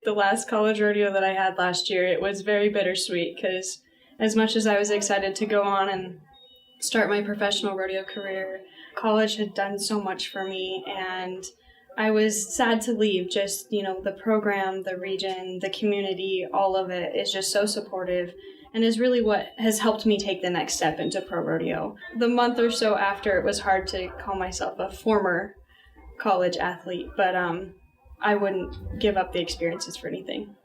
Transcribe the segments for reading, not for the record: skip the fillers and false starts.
the last college rodeo that I had last year, it was very bittersweet because as much as I was excited to go on and start my professional rodeo career, college had done so much for me, and I was sad to leave. Just, the program, the region, the community, all of it is just so supportive and is really what has helped me take the next step into pro rodeo. The month or so after, it was hard to call myself a former college athlete, but I wouldn't give up the experiences for anything.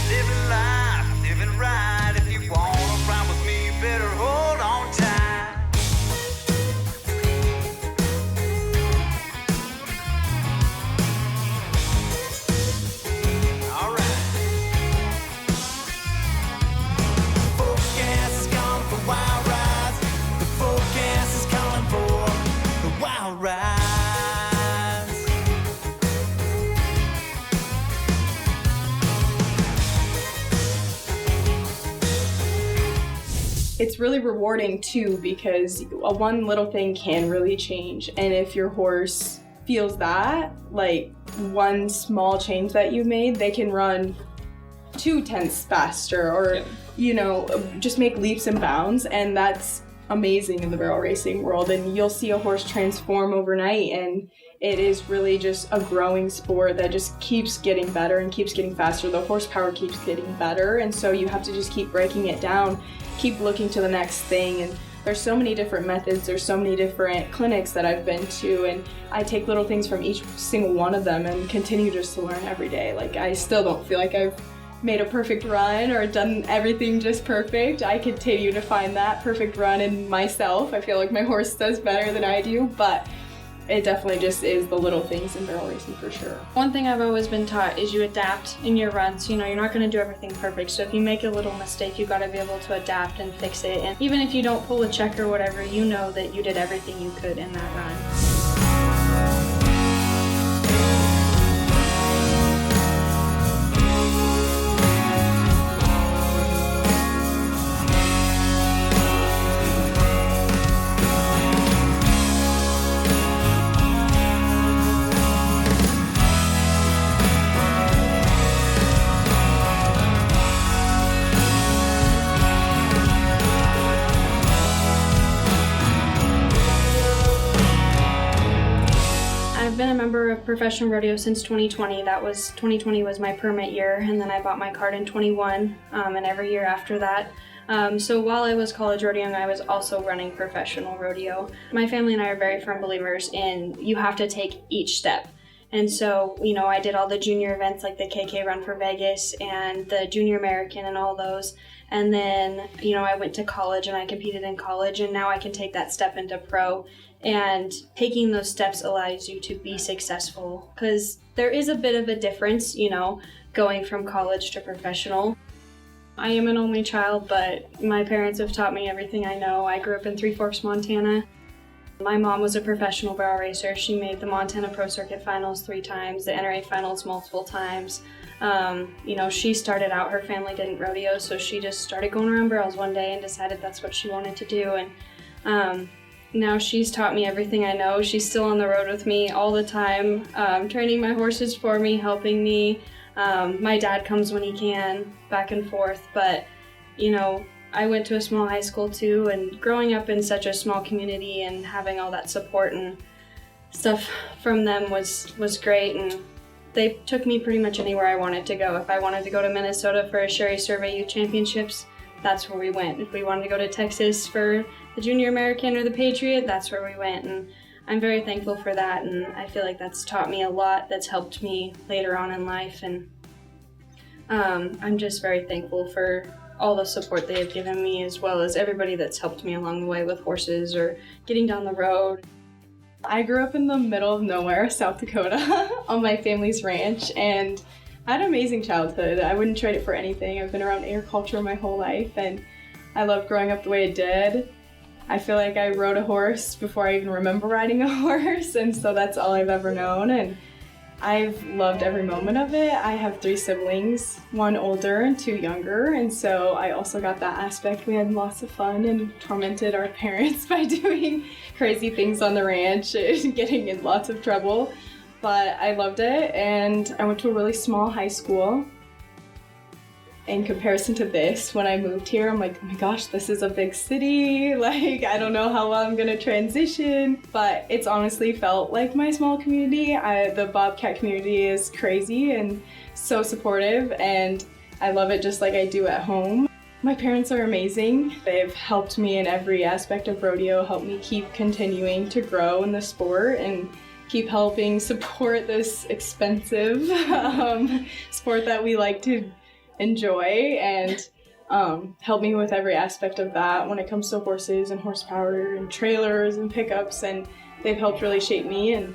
Living life, living right. If you want to ride with me, you better hold on tight. It's really rewarding too, because one little thing can really change, and if your horse feels that, like one small change that you made, they can run 2/10 faster or just make leaps and bounds, and that's amazing in the barrel racing world. And you'll see a horse transform overnight, and it is really just a growing sport that just keeps getting better and keeps getting faster. The horsepower keeps getting better, and so you have to just keep breaking it down, keep looking to the next thing. And there's so many different methods, there's so many different clinics that I've been to, and I take little things from each single one of them and continue just to learn every day. Like, I still don't feel like I've made a perfect run or done everything just perfect. I continue to find that perfect run in myself. I feel like my horse does better than I do, but it definitely just is the little things in barrel racing for sure. One thing I've always been taught is you adapt in your runs. You're not going to do everything perfect, so if you make a little mistake, you got to be able to adapt and fix it. And even if you don't pull a check or whatever, you know that you did everything you could in that run. I've been a member of professional rodeo since 2020. 2020 was my permit year, and then I bought my card in 21, and every year after that. So while I was college rodeoing, I was also running professional rodeo. My family and I are very firm believers in you have to take each step. And so, I did all the junior events like the KK Run for Vegas and the Junior American and all those. And then, I went to college and I competed in college, and now I can take that step into pro. And taking those steps allows you to be successful, because there is a bit of a difference, going from college to professional. I am an only child, but my parents have taught me everything I know. I grew up in Three Forks, Montana. My mom was a professional barrel racer. She made the Montana Pro Circuit Finals 3 times, the NRA Finals multiple times. She started out, her family didn't rodeo, so she just started going around barrels one day and decided that's what she wanted to do. And now she's taught me everything I know. She's still on the road with me all the time, training my horses for me, helping me. My dad comes when he can, back and forth. But, I went to a small high school too, and growing up in such a small community and having all that support and stuff from them was great. And they took me pretty much anywhere I wanted to go. If I wanted to go to Minnesota for a Sherry Survey Youth Championships, that's where we went. If we wanted to go to Texas for the Junior American or the Patriot, that's where we went. And I'm very thankful for that, and I feel like that's taught me a lot, that's helped me later on in life. And I'm just very thankful for all the support they have given me, as well as everybody that's helped me along the way with horses or getting down the road. I grew up in the middle of nowhere, South Dakota, on my family's ranch, and I had an amazing childhood. I wouldn't trade it for anything. I've been around agriculture my whole life, and I loved growing up the way I did. I feel like I rode a horse before I even remember riding a horse, and so that's all I've ever known, and I've loved every moment of it. I have 3 siblings, 1 older and 2 younger, and so I also got that aspect. We had lots of fun and tormented our parents by doing crazy things on the ranch and getting in lots of trouble. but I loved it, and I went to a really small high school. In comparison to this, when I moved here, I'm like, oh my gosh, this is a big city. Like, I don't know how well I'm gonna transition, but it's honestly felt like my small community. The Bobcat community is crazy and so supportive, and I love it just like I do at home. My parents are amazing. They've helped me in every aspect of rodeo, helped me keep continuing to grow in the sport and keep helping support this expensive sport that we like to enjoy, and help me with every aspect of that when it comes to horses and horsepower and trailers and pickups, and they've helped really shape me. And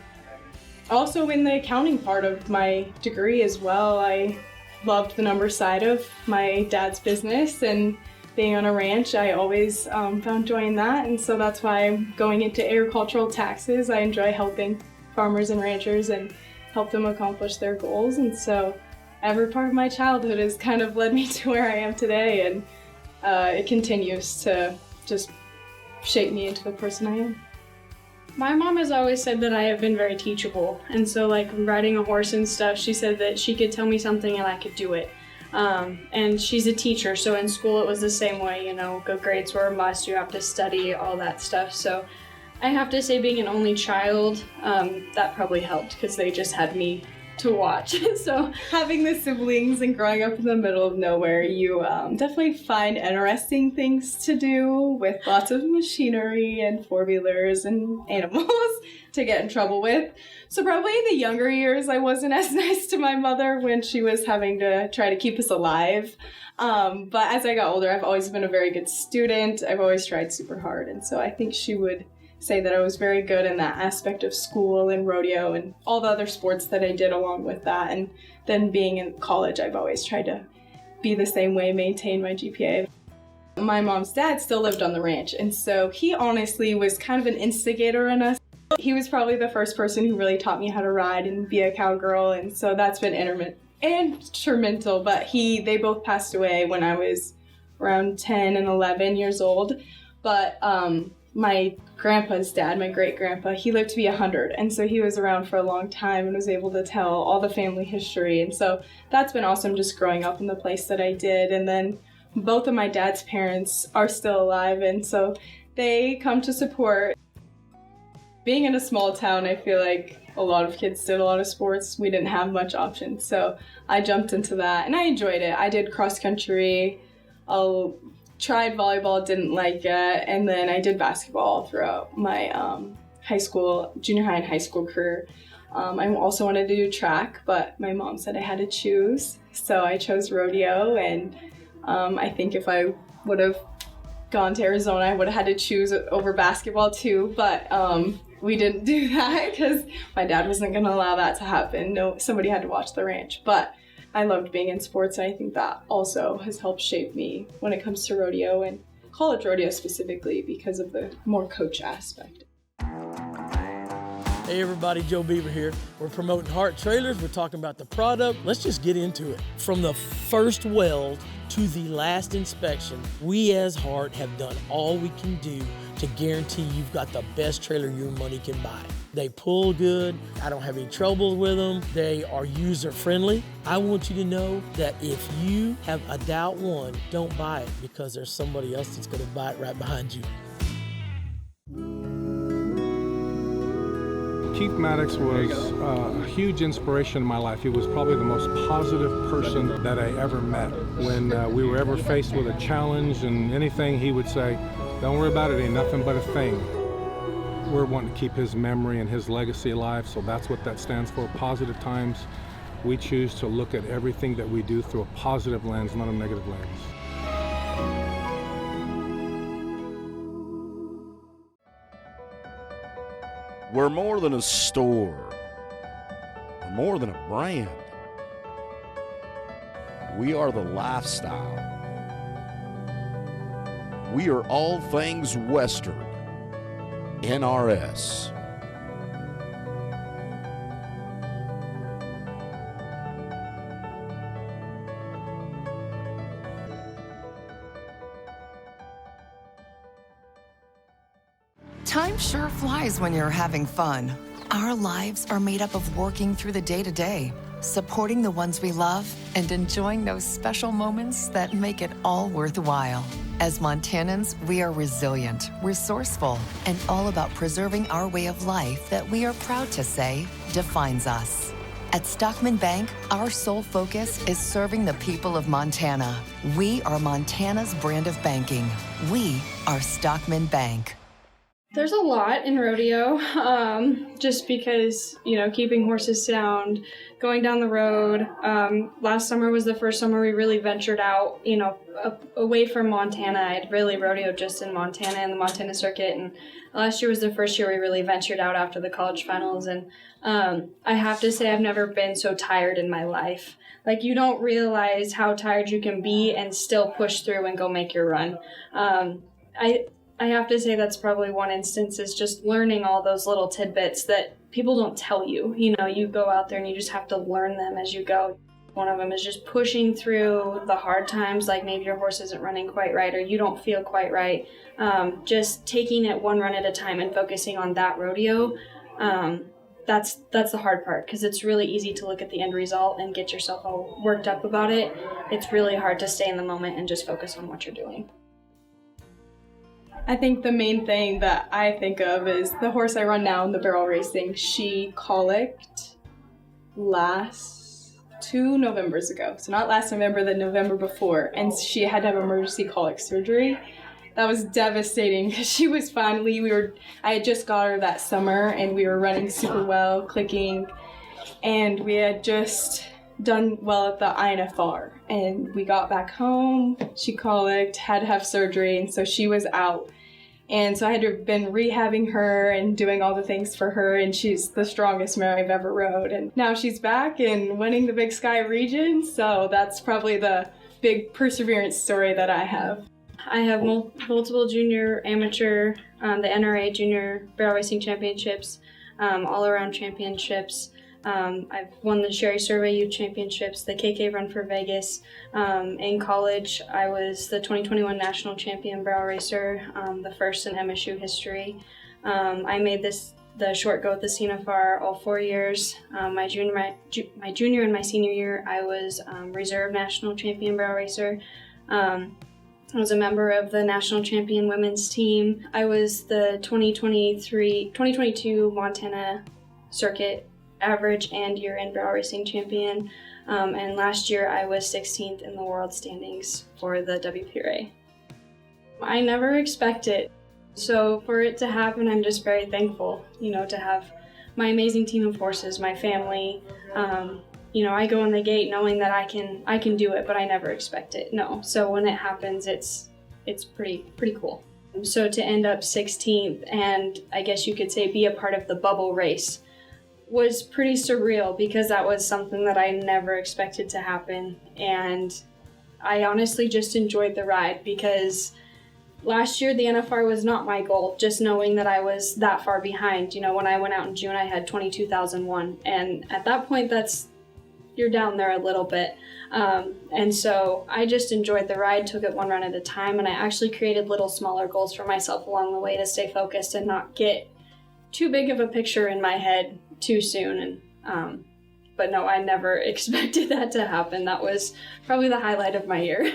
also in the accounting part of my degree as well, I loved the number side of my dad's business, and being on a ranch, I always found joy in that, and so that's why I'm going into agricultural taxes. I enjoy helping farmers and ranchers and help them accomplish their goals, and so every part of my childhood has kind of led me to where I am today, and it continues to just shape me into the person I am. My mom has always said that I have been very teachable, and so like riding a horse and stuff, she said that she could tell me something and I could do it. And she's a teacher, so in school it was the same way, you know, good grades were a must, you have to study, all that stuff. So I have to say, being an only child, that probably helped because they just had me to watch. So having the siblings and growing up in the middle of nowhere, you definitely find interesting things to do with lots of machinery and four-wheelers and animals to get in trouble with. So probably in the younger years, I wasn't as nice to my mother when she was having to try to keep us alive. But as I got older, I've always been a very good student. I've always tried super hard, and so I think she would say that I was very good in that aspect of school and rodeo and all the other sports that I did along with that. And then being in college, I've always tried to be the same way, maintain my GPA. My mom's dad still lived on the ranch, and so he honestly was kind of an instigator in us. He was probably the first person who really taught me how to ride and be a cowgirl, and so that's been instrumental, but they both passed away when I was around 10 and 11 years old. But my grandpa's dad, my great-grandpa, he lived to be 100, and so he was around for a long time and was able to tell all the family history, and so that's been awesome just growing up in the place that I did. And then both of my dad's parents are still alive, and so they come to support. Being in a small town, I feel like a lot of kids did a lot of sports. We didn't have much options, so I jumped into that, and I enjoyed it. I did cross-country, tried volleyball, didn't like it, and then I did basketball throughout my junior high and high school career. I also wanted to do track, but my mom said I had to choose, so I chose rodeo, and I think if I would have gone to Arizona, I would have had to choose over basketball too, but we didn't do that because my dad wasn't going to allow that to happen. No, somebody had to watch the ranch, but I loved being in sports, and I think that also has helped shape me when it comes to rodeo and college rodeo specifically because of the more coach aspect. Hey everybody, Joe Beaver here. We're promoting Hart Trailers. We're talking about the product. Let's just get into it. From the first weld to the last inspection, we as Hart have done all we can do to guarantee you've got the best trailer your money can buy. They pull good. I don't have any trouble with them. They are user friendly. I want you to know that if you have a doubt one, don't buy it because there's somebody else that's going to buy it right behind you. Keith Maddox was a huge inspiration in my life. He was probably the most positive person that I ever met. When we were ever faced with a challenge and anything, he would say, "Don't worry about it, ain't nothing but a thing." We're wanting to keep his memory and his legacy alive, so that's what that stands for, Positive Times. We choose to look at everything that we do through a positive lens, not a negative lens. We're more than a store. We're more than a brand. We are the lifestyle. We are all things Western. NRS. Time sure flies when you're having fun. Our lives are made up of working through the day-to-day, supporting the ones we love, and enjoying those special moments that make it all worthwhile. As Montanans, we are resilient, resourceful, and all about preserving our way of life that we are proud to say defines us. At Stockman Bank, our sole focus is serving the people of Montana. We are Montana's brand of banking. We are Stockman Bank. There's a lot in rodeo, just because, keeping horses sound, going down the road. Last summer was the first summer we really ventured out, away from Montana. I'd really rodeoed just in Montana and the Montana circuit, and last year was the first year we really ventured out after the college finals, and I have to say I've never been so tired in my life. Like, you don't realize how tired you can be and still push through and go make your run. I have to say that's probably one instance, is just learning all those little tidbits that people don't tell you. You go out there and you just have to learn them as you go. One of them is just pushing through the hard times, like maybe your horse isn't running quite right or you don't feel quite right. Just taking it one run at a time and focusing on that rodeo. That's the hard part, because it's really easy to look at the end result and get yourself all worked up about it. It's really hard to stay in the moment and just focus on what you're doing. I think the main thing that I think of is the horse I run now in the barrel racing. She colicked 2 Novembers ago. So not last November, the November before. And she had to have emergency colic surgery. That was devastating because she was fine. I had just got her that summer and we were running super well, clicking. And we had just done well at the INFR. And we got back home, she colicked, had to have surgery, and so she was out. And so I had to have been rehabbing her and doing all the things for her, and she's the strongest mare I've ever rode. And now she's back and winning the Big Sky region, so that's probably the big perseverance story that I have. I have multiple junior, amateur, the NRA Junior Barrel Racing Championships, all-around championships. I've won the Sherry Survey Youth Championships, the KK Run for Vegas. In college, I was the 2021 National Champion Barrel Racer, the first in MSU history. I made the short go at the CNFR all 4 years. My junior and my senior year, I was Reserve National Champion Barrel Racer. I was a member of the National Champion Women's Team. I was the 2022 Montana Circuit average and year-end barrel racing champion, and last year I was 16th in the world standings for the WPRA. I never expected, so for it to happen, I'm just very thankful, to have my amazing team of horses, my family. I go in the gate knowing that I can do it, but I never expect it. No, so when it happens, it's pretty cool. So to end up 16th, and I guess you could say be a part of the bubble race, was pretty surreal, because that was something that I never expected to happen. And I honestly just enjoyed the ride, because last year the NFR was not my goal, just knowing that I was that far behind. When I went out in June, I had 22,001, and at that point you're down there a little bit. And so I just enjoyed the ride, took it one run at a time, and I actually created little smaller goals for myself along the way to stay focused and not get too big of a picture in my head too soon. And but no, I never expected that to happen. That was probably the highlight of my year.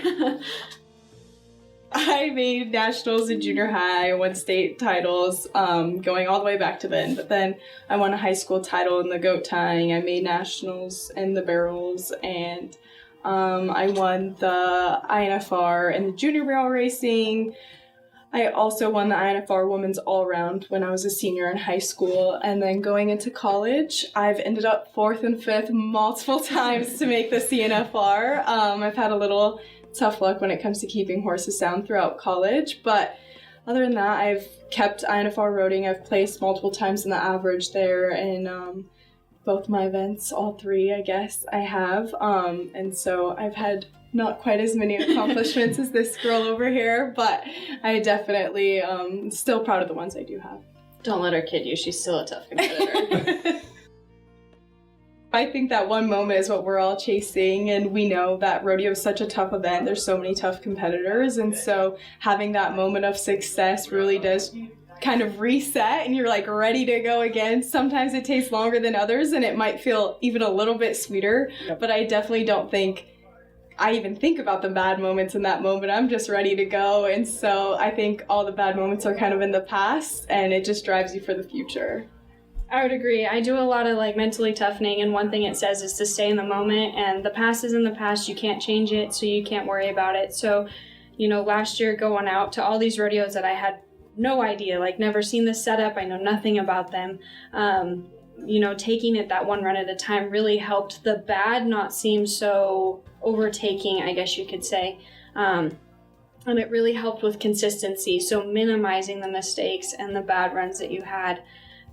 I made nationals in junior high, I won state titles, going all the way back to then. But then I won a high school title in the goat tying. I made nationals in the barrels, and I won the INFR in the junior barrel racing. I also won the INFR Women's All-Around when I was a senior in high school. And then going into college, I've ended up 4th and 5th multiple times to make the CNFR. I've had a little tough luck when it comes to keeping horses sound throughout college. But other than that, I've kept INFR roading. I've placed multiple times in the average there in both my events, all 3, I guess I have. And so I've had not quite as many accomplishments as this girl over here, but I definitely still proud of the ones I do have. Don't let her kid you. She's still a tough competitor. I think that one moment is what we're all chasing, and we know that rodeo is such a tough event. There's so many tough competitors, and so having that moment of success really does kind of reset and you're like ready to go again. Sometimes it takes longer than others and it might feel even a little bit sweeter, but I definitely don't think I even think about the bad moments in that moment. I'm just ready to go. And so I think all the bad moments are kind of in the past and it just drives you for the future. I would agree. I do a lot of like mentally toughening, and one thing it says is to stay in the moment, and the past is in the past. You can't change it, so you can't worry about it. So, you know, last year going out to all these rodeos that I had no idea, like never seen the setup, I know nothing about them. You know, taking it that one run at a time really helped the bad not seem so overtaking, I guess you could say. And it really helped with consistency, so minimizing the mistakes and the bad runs that you had,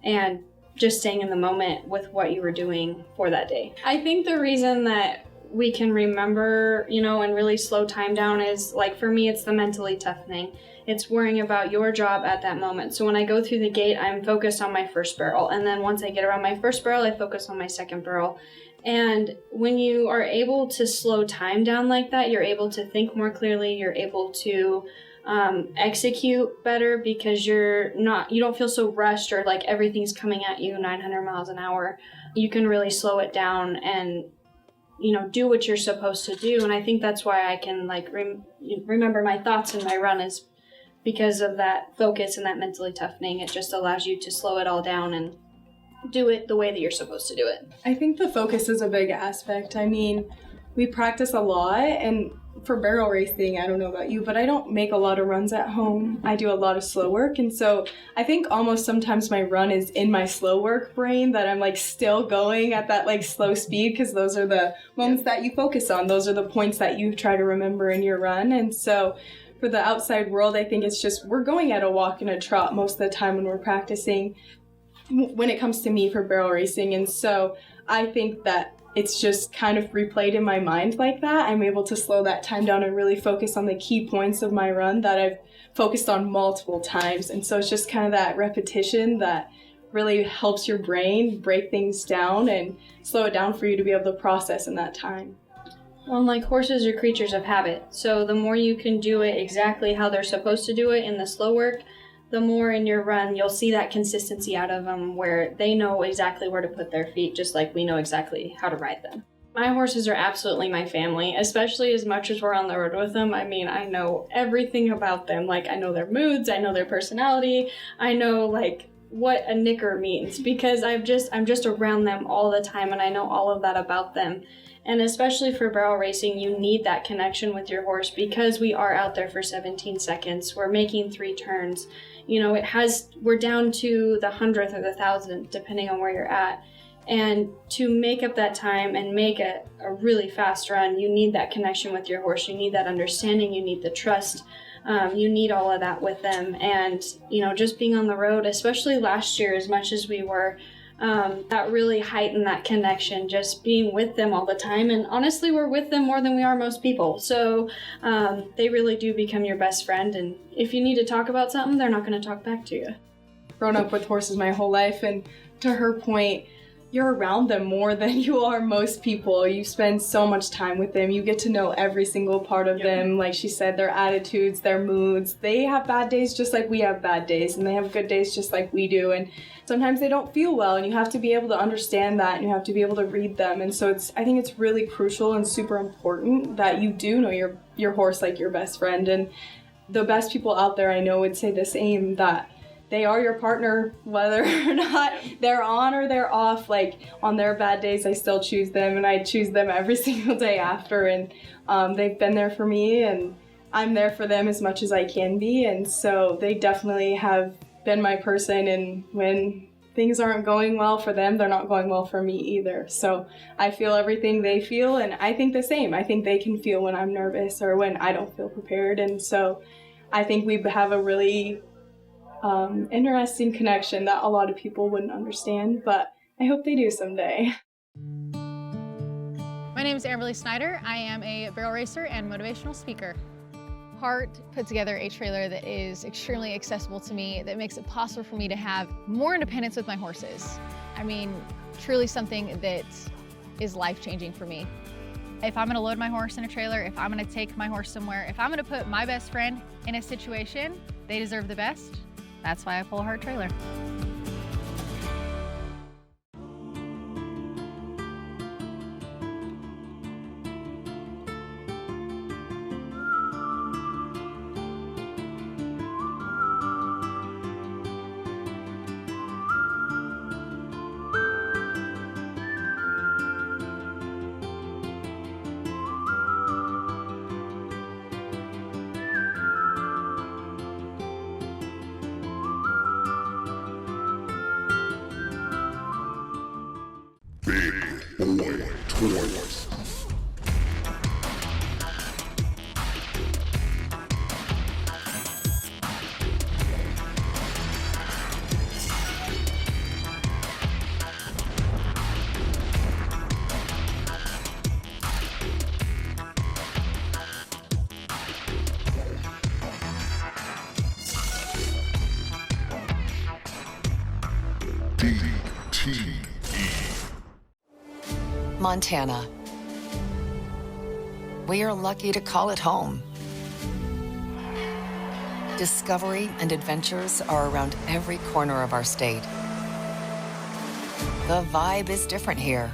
and just staying in the moment with what you were doing for that day. I think the reason that we can remember, you know, and really slow time down is, like, for me, it's the mentally toughening. It's worrying about your job at that moment. So when I go through the gate, I'm focused on my first barrel. And then once I get around my first barrel, I focus on my second barrel. And when you are able to slow time down like that, you're able to think more clearly, you're able to execute better, because you don't feel so rushed or like everything's coming at you 900 miles an hour. You can really slow it down and, you know, do what you're supposed to do. And I think that's why I can like remember my thoughts in my run, is because of that focus and that mentally toughening. It just allows you to slow it all down and do it the way that you're supposed to do it. I think the focus is a big aspect. I mean, we practice a lot, and for barrel racing, I don't know about you, but I don't make a lot of runs at home. I do a lot of slow work, and so I think almost sometimes my run is in my slow work brain, that I'm like still going at that like slow speed, because those are the moments that you focus on. Those are the points that you try to remember in your run. And so for the outside world, I think it's just we're going at a walk and a trot most of the time when we're practicing, when it comes to me for barrel racing. And so I think that it's just kind of replayed in my mind like that. I'm able to slow that time down and really focus on the key points of my run that I've focused on multiple times. And so it's just kind of that repetition that really helps your brain break things down and slow it down for you to be able to process in that time. Well, like, horses are creatures of habit. So the more you can do it exactly how they're supposed to do it in the slow work, the more in your run you'll see that consistency out of them, where they know exactly where to put their feet, just like we know exactly how to ride them. My horses are absolutely my family, especially as much as we're on the road with them. I mean, I know everything about them. Like, I know their moods, I know their personality, I know like what a nicker means, because I'm just around them all the time, and I know all of that about them. And especially for barrel racing, you need that connection with your horse, because we are out there for 17 seconds. We're making 3 turns. You know, we're down to the 100th or the 1000th, depending on where you're at. And to make up that time and make a really fast run, you need that connection with your horse. You need that understanding. You need the trust. You need all of that with them. And, you know, just being on the road, especially last year, as much as we were, that really heightened that connection, just being with them all the time. And honestly, we're with them more than we are most people. So they really do become your best friend. And if you need to talk about something, they're not going to talk back to you. Grown up with horses my whole life, and to her point, you're around them more than you are most people. You spend so much time with them. You get to know every single part of them. Like she said, their attitudes, their moods. They have bad days just like we have bad days, and they have good days just like we do. And sometimes they don't feel well, and you have to be able to understand that, and you have to be able to read them. And so I think it's really crucial and super important that you do know your horse like your best friend. And the best people out there I know would say the same, that they are your partner, whether or not they're on or they're off. Like, on their bad days, I still choose them, and I choose them every single day after. And they've been there for me, and I'm there for them as much as I can be. And so they definitely have been my person. And when things aren't going well for them, they're not going well for me either. So I feel everything they feel, and I think the same. I think they can feel when I'm nervous or when I don't feel prepared. And so I think we have a really interesting connection that a lot of people wouldn't understand, but I hope they do someday. My name is Amberly Snyder. I am a barrel racer and motivational speaker. Hart put together a trailer that is extremely accessible to me, that makes it possible for me to have more independence with my horses. I mean, truly something that is life-changing for me. If I'm gonna load my horse in a trailer, if I'm gonna take my horse somewhere, if I'm gonna put my best friend in a situation, they deserve the best. That's why I pull a Hart trailer. Montana. We are lucky to call it home. Discovery and adventures are around every corner of our state. The vibe is different here.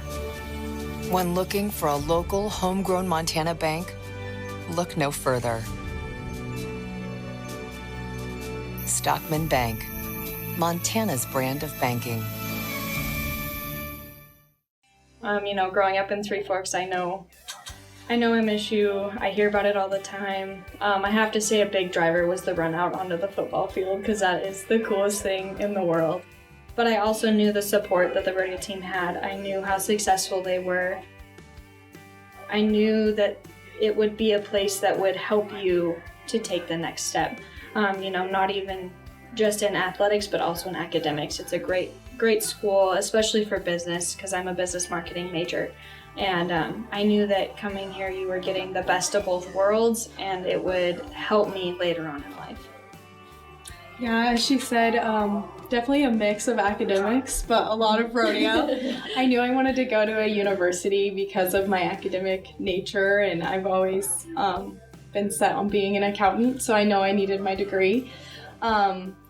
When looking for a local, homegrown Montana bank, look no further. Stockman Bank, Montana's brand of banking. Growing up in Three Forks, I know MSU. I hear about it all the time. I have to say a big driver was the run out onto the football field because that is the coolest thing in the world. But I also knew the support that the rodeo team had. I knew how successful they were. I knew that it would be a place that would help you to take the next step. Not even just in athletics, but also in academics. It's a great school, especially for business, because I'm a business marketing major. And I knew that coming here, you were getting the best of both worlds, and it would help me later on in life. Yeah, as she said, definitely a mix of academics, but a lot of rodeo. I knew I wanted to go to a university because of my academic nature, and I've always been set on being an accountant, so I know I needed my degree.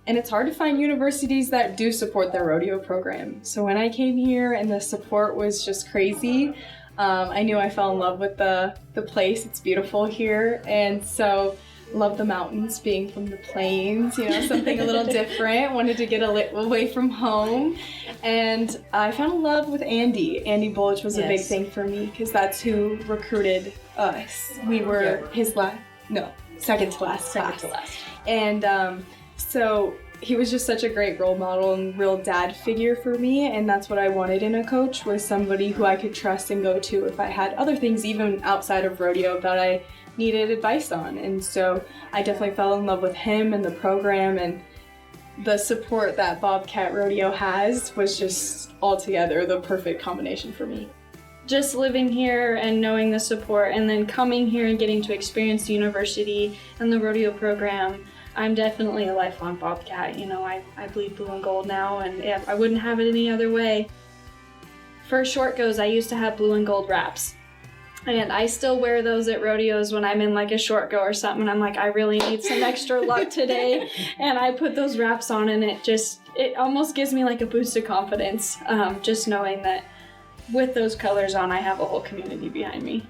And it's hard to find universities that do support their rodeo program. So when I came here and the support was just crazy, I knew I fell in love with the place. It's beautiful here. And so love the mountains, being from the plains, something a little different. Wanted to get away from home. And I fell in love with Andy. Andy Bullich was a big thing for me because that's who recruited us. We were second to last class. And so he was just such a great role model and real dad figure for me, and that's what I wanted in a coach, was somebody who I could trust and go to if I had other things even outside of rodeo that I needed advice on. And so I definitely fell in love with him and the program, and the support that Bobcat Rodeo has was just altogether the perfect combination for me. Just living here and knowing the support, and then coming here and getting to experience the university and the rodeo program, I'm definitely a lifelong Bobcat. I bleed blue and gold now, and I wouldn't have it any other way. For short goes, I used to have blue and gold wraps, and I still wear those at rodeos when I'm in like a short go or something, and I'm like, I really need some extra luck today, and I put those wraps on, and it almost gives me like a boost of confidence, just knowing that with those colors on, I have a whole community behind me.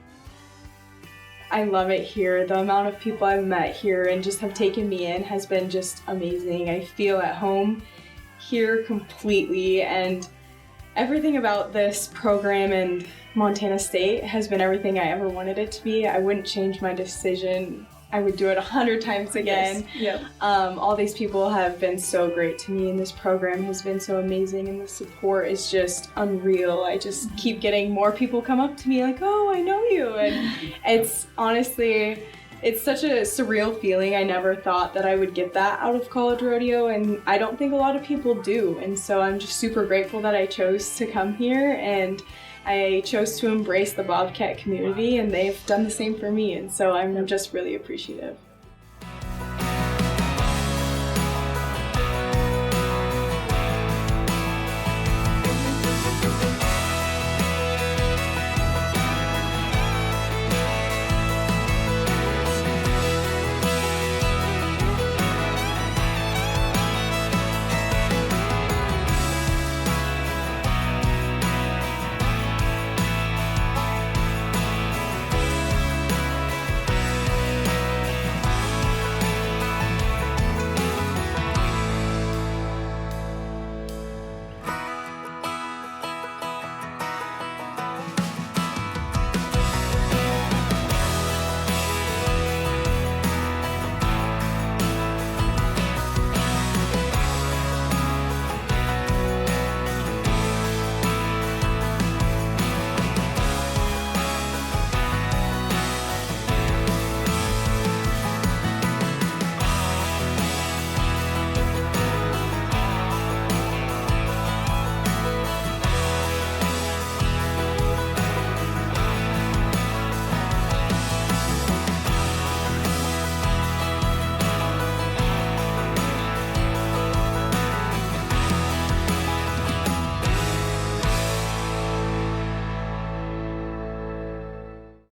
I love it here. The amount of people I've met here and just have taken me in has been just amazing. I feel at home here completely, and everything about this program and Montana State has been everything I ever wanted it to be. I wouldn't change my decision. I would do it 100 times again. Yes. Yep. All these people have been so great to me, and this program has been so amazing, and the support is just unreal. I just keep getting more people come up to me like, oh, I know you. And it's honestly, it's such a surreal feeling. I never thought that I would get that out of college rodeo, and I don't think a lot of people do. And so I'm just super grateful that I chose to come here, and I chose to embrace the Bobcat community, and they've done the same for me, and so I'm just really appreciative.